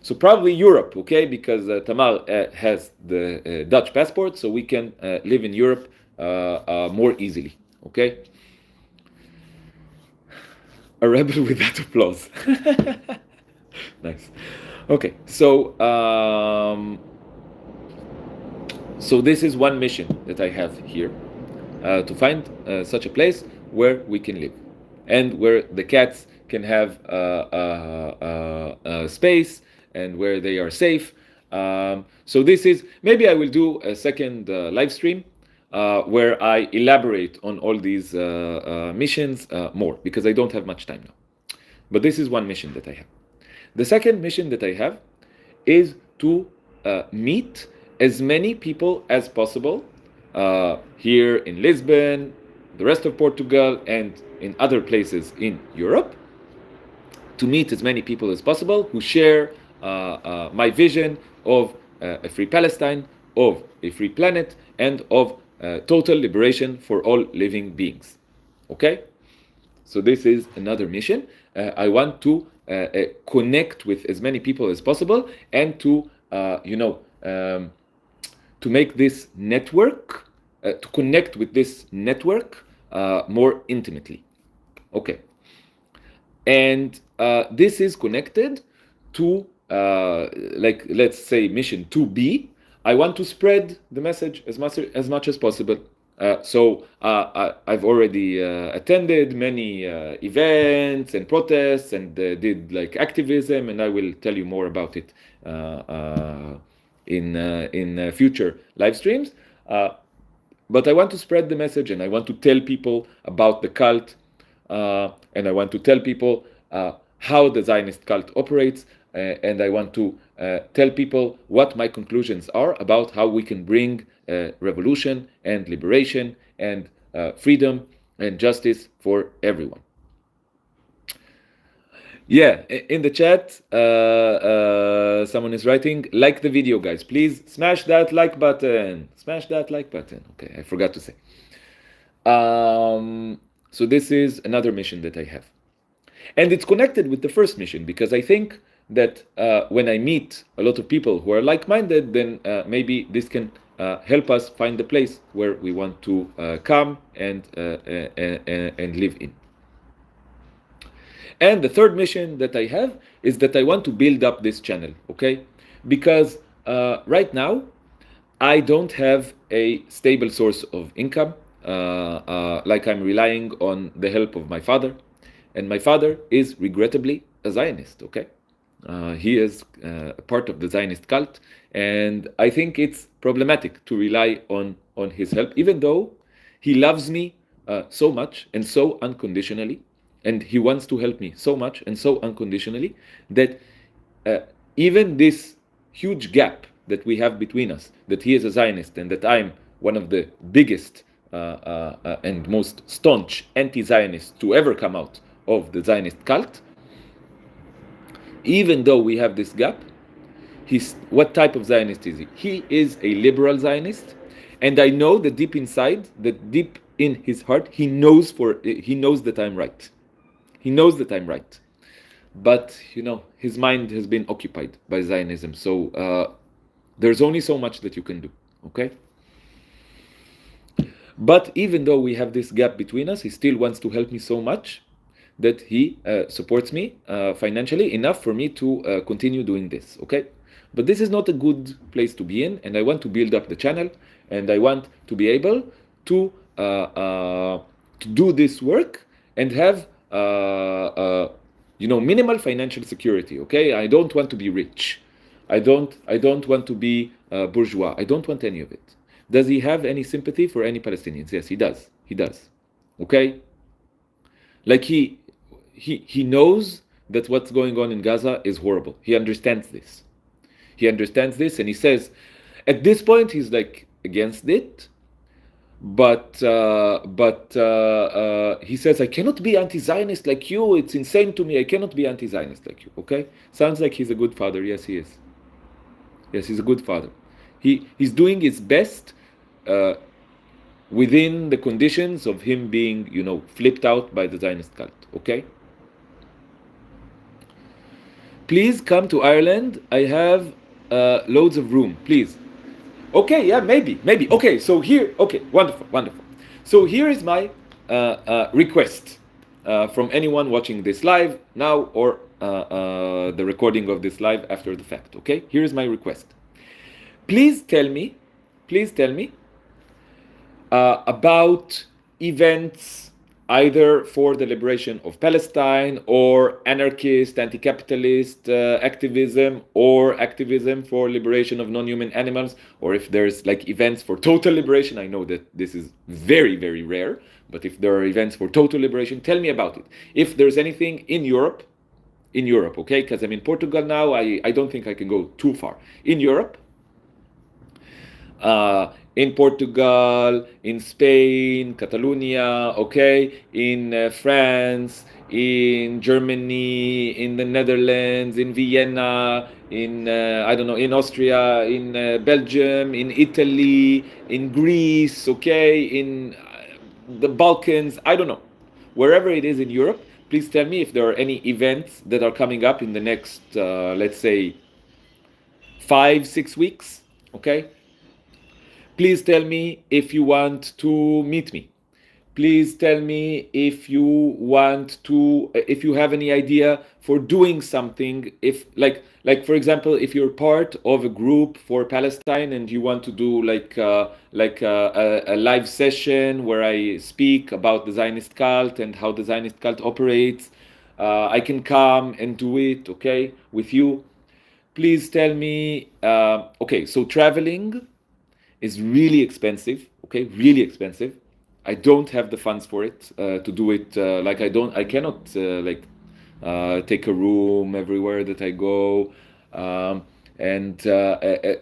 So probably Europe, okay, because Tamar has the Dutch passport, so we can live in Europe more easily, okay? A rebel with that applause. Nice. Okay, so this is one mission that I have here, to find such a place where we can live and where the cats can have space and where they are safe. So this is, maybe I will do a second live stream where I elaborate on all these missions more, because I don't have much time now. But this is one mission that I have. The second mission that I have is to meet as many people as possible here in Lisbon, the rest of Portugal, and in other places in Europe, to meet as many people as possible who share my vision of a free Palestine, of a free planet, and of total liberation for all living beings. Okay? So this is another mission. I want to connect with as many people as possible and to, to make this network, to connect with this network more intimately. Okay. And this is connected to, like, let's say, mission 2B. I want to spread the message as much as possible. So I've already attended many events and protests and did like activism, and I will tell you more about it in future live streams. But I want to spread the message, and I want to tell people about the cult, and I want to tell people how the Zionist cult operates, and I want to tell people what my conclusions are about how we can bring revolution and liberation and freedom and justice for everyone. Yeah, in the chat, someone is writing, like the video, guys. Please smash that like button. Smash that like button. Okay, I forgot to say. So this is another mission that I have. And it's connected with the first mission, because I think that when I meet a lot of people who are like-minded, then maybe this can help us find the place where we want to come and live in. And the third mission that I have is that I want to build up this channel, okay? Because right now, I don't have a stable source of income, like I'm relying on the help of my father. And my father is regrettably a Zionist, okay? He is part of the Zionist cult, and I think it's problematic to rely on his help, even though he loves me so much and so unconditionally, and he wants to help me so much and so unconditionally, that even this huge gap that we have between us, that he is a Zionist and that I'm one of the biggest and most staunch anti-Zionists to ever come out of the Zionist cult, even though we have this gap, what type of Zionist is he? He is a liberal Zionist, and I know that deep inside, that deep in his heart, he knows that I'm right. He knows that I'm right. But, his mind has been occupied by Zionism, so there's only so much that you can do, okay? But even though we have this gap between us, he still wants to help me so much that he supports me financially enough for me to continue doing this, okay? But this is not a good place to be in, and I want to build up the channel, and I want to be able to do this work and have minimal financial security. Okay, I don't want to be rich. I don't want to be bourgeois. I don't want any of it. Does he have any sympathy for any Palestinians? Yes, he does. He does. Okay? Like he knows that what's going on in Gaza is horrible. He understands this. He understands this, and he says, at this point, he's like against it. But he says, I cannot be anti-Zionist like you. It's insane to me. I cannot be anti-Zionist like you. Okay? Sounds like he's a good father. Yes, he is. Yes, he's a good father. He's doing his best within the conditions of him being, flipped out by the Zionist cult. Okay? Please come to Ireland. I have loads of room. Please. Okay, yeah, maybe. Okay, so here, okay, wonderful. So here is my request from anyone watching this live now or the recording of this live after the fact, okay? Here is my request. Please tell me about events either for the liberation of Palestine or anarchist, anti-capitalist activism or activism for liberation of non-human animals, or if there's like events for total liberation. I know that this is very, very rare, but if there are events for total liberation, tell me about it. If there's anything in Europe, okay, because I'm in Portugal now, I don't think I can go too far. In Europe, in Portugal, in Spain, Catalonia, okay, in France, in Germany, in the Netherlands, in Vienna, in in Austria, in Belgium, in Italy, in Greece, okay, in the Balkans, I don't know. Wherever it is in Europe, please tell me if there are any events that are coming up in the next, let's say, 5-6 weeks, okay? Please tell me if you want to meet me. Please tell me if you have any idea for doing something. If like for example, if you're part of a group for Palestine and you want to do like a live session where I speak about the Zionist cult and how the Zionist cult operates, I can come and do it, okay, with you. Please tell me. Okay, so traveling is really expensive, okay, really expensive. I don't have the funds for it to do it. I cannot take a room everywhere that I go.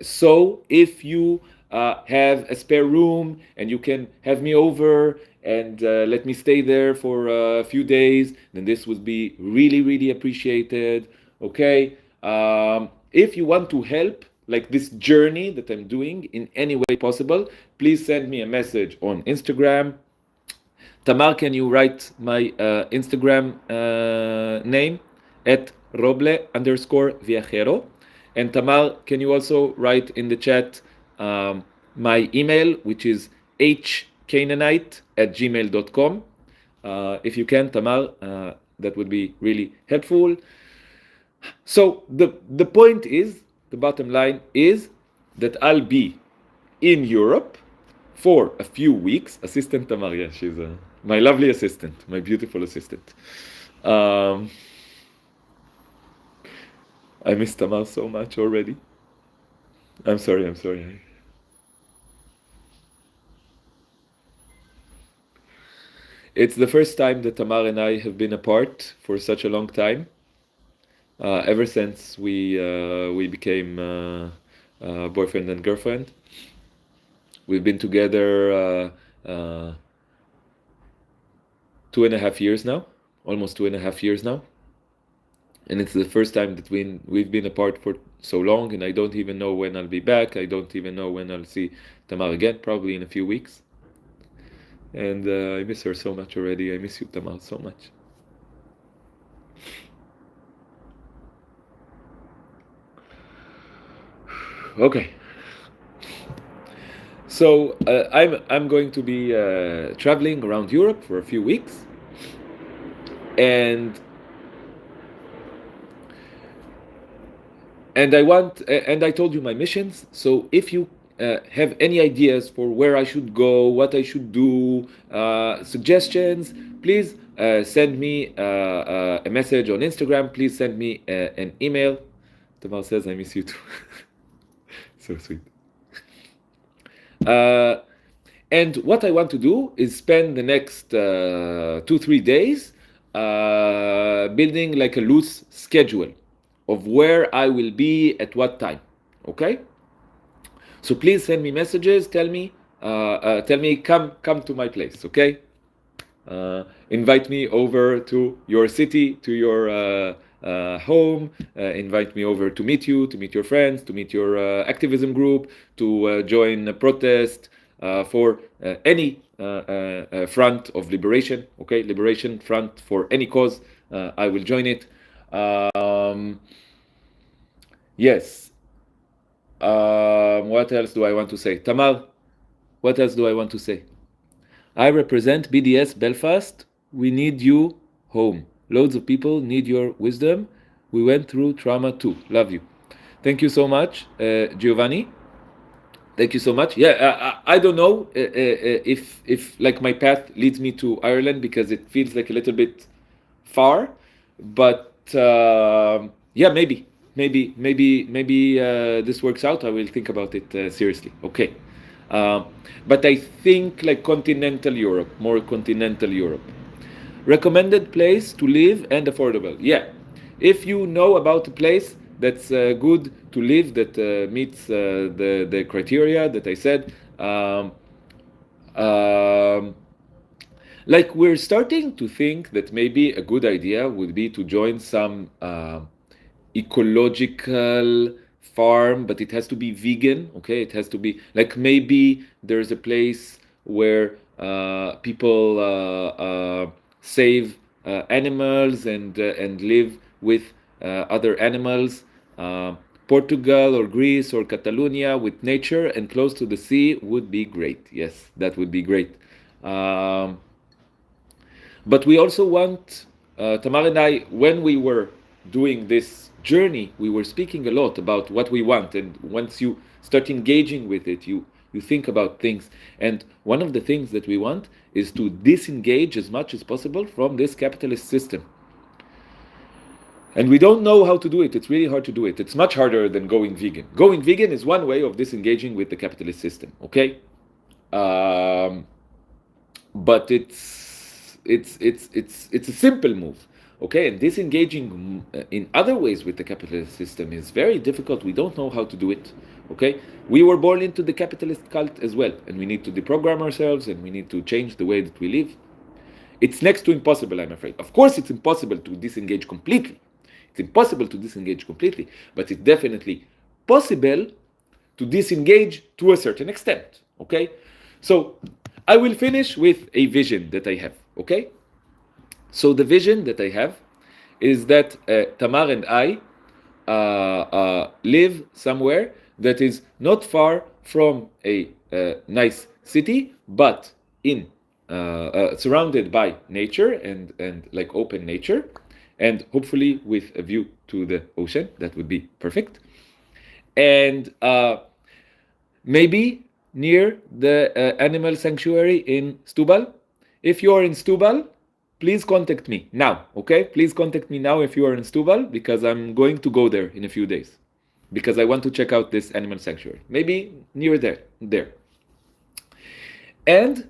So if you have a spare room and you can have me over and let me stay there for a few days, then this would be really, really appreciated, okay? If you want to help like this journey that I'm doing in any way possible, please send me a message on Instagram. Tamar, can you write my Instagram name at roble_viajero? And Tamar, can you also write in the chat my email, which is hcanaanite@gmail.com. If you can, Tamar, that would be really helpful. So the point is, the bottom line is that I'll be in Europe for a few weeks. Assistant Tamar, yeah, she's my lovely assistant, my beautiful assistant. I miss Tamar so much already. I'm sorry. It's the first time that Tamar and I have been apart for such a long time. Ever since we became boyfriend and girlfriend. We've been together 2.5 years now, almost 2.5 years now. And it's the first time that we've been apart for so long, and I don't even know when I'll be back. I don't even know when I'll see Tamar again, probably in a few weeks. And I miss her so much already. I miss you, Tamar, so much. Okay. So I'm going to be traveling around Europe for a few weeks, and And I told you my missions. So if you have any ideas for where I should go, what I should do, suggestions, please send me a message on Instagram. Please send me an email. Tamar says, I miss you too. So sweet. And what I want to do is spend the next 2-3 days building like a loose schedule of where I will be at what time. Okay? So please send me messages. Tell me, come to my place. Okay? Invite me over to your city, to your home. Invite me over to meet you, to meet your friends, to meet your activism group, to join a protest for any front of liberation. Okay, liberation front for any cause. I will join it. Yes. What else do I want to say? Tamar, what else do I want to say? I represent BDS Belfast. We need you home. Loads of people need your wisdom. We went through trauma too. Love you. Thank you so much, Giovanni. Thank you so much. Yeah, I don't know if like my path leads me to Ireland because it feels like a little bit far, but yeah, maybe this works out. I will think about it seriously. Okay. But I think like continental Europe, more continental Europe. Recommended place to live and affordable. Yeah, if you know about a place that's good to live, that meets the criteria that I said, like we're starting to think that maybe a good idea would be to join some ecological farm, but it has to be vegan. Okay, it has to be like maybe there's a place where people save animals and live with other animals. Portugal or Greece or Catalonia with nature and close to the sea would be great. Yes, that would be great. But we also want, Tamar and I, when we were doing this journey, we were speaking a lot about what we want. And once you start engaging with it, you think about things. And one of the things that we want is to disengage as much as possible from this capitalist system. And we don't know how to do it. It's really hard to do it. It's much harder than going vegan. Going vegan is one way of disengaging with the capitalist system, okay? But it's a simple move, okay? And disengaging in other ways with the capitalist system is very difficult. We don't know how to do it, okay? We were born into the capitalist cult as well, and we need to deprogram ourselves, and we need to change the way that we live. It's next to impossible, I'm afraid. Of course, it's impossible to disengage completely. It's impossible to disengage completely, but it's definitely possible to disengage to a certain extent, okay? So I will finish with a vision that I have, okay? So the vision that I have is that Tamar and I live somewhere that is not far from a nice city, but in surrounded by nature and like open nature, and hopefully with a view to the ocean. That would be perfect. And maybe near the animal sanctuary in Stubal. If you are in Stubal, please contact me now, okay? Please contact me now if you are in Stubal, because I'm going to go there in a few days, because I want to check out this animal sanctuary. Maybe near there. And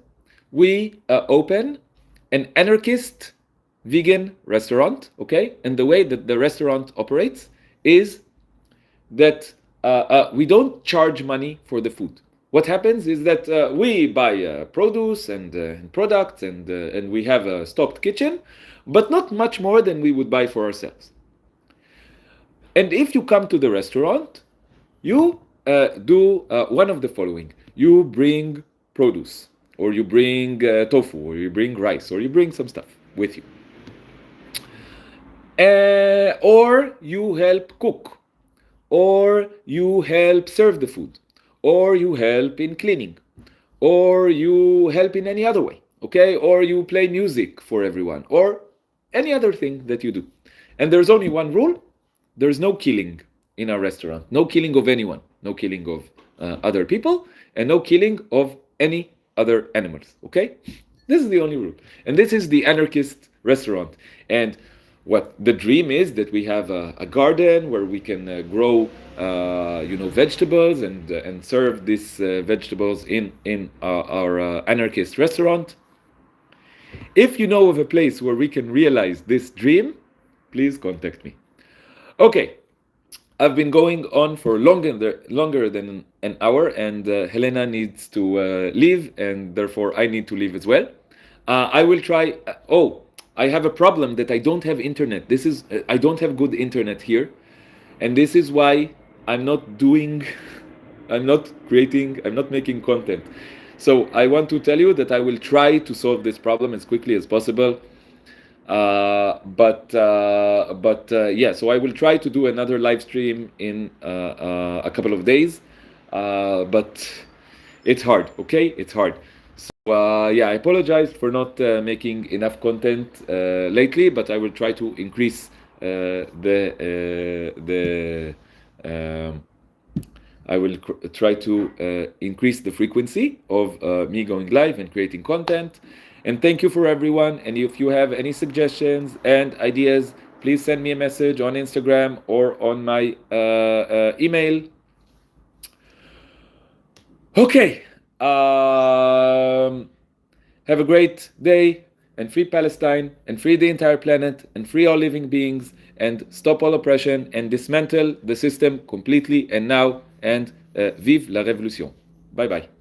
we open an anarchist vegan restaurant, okay? And the way that the restaurant operates is that we don't charge money for the food. What happens is that we buy produce and products, and we have a stocked kitchen, but not much more than we would buy for ourselves. And if you come to the restaurant, you do one of the following. You bring produce, or you bring tofu, or you bring rice, or you bring some stuff with you. Or you help cook, or you help serve the food, or you help in cleaning, or you help in any other way, okay? Or you play music for everyone, or any other thing that you do. And there's only one rule: there's no killing, in our restaurant. No killing of anyone. No killing of other people, and no killing of any other animals. Okay? This is the only rule. And this is the anarchist restaurant. And what the dream is that we have a garden where we can grow, vegetables and serve these vegetables in our anarchist restaurant. If you know of a place where we can realize this dream, please contact me. Okay, I've been going on for longer than an hour, and Helena needs to leave, and therefore I need to leave as well. I will try. I have a problem that I don't have internet. I don't have good internet here, and this is why I'm not doing, I'm not creating, I'm not making content. So I want to tell you that I will try to solve this problem as quickly as possible. Yeah, so I will try to do another live stream in a couple of days, but it's hard. Okay, it's hard. So yeah, I apologize for not making enough content lately, but I will try to increase I will try to increase the frequency of me going live and creating content. And thank you for everyone. And if you have any suggestions and ideas, please send me a message on Instagram or on my email. Okay. Have a great day, and free Palestine, and free the entire planet, and free all living beings, and stop all oppression, and dismantle the system completely and now, and vive la révolution. Bye bye.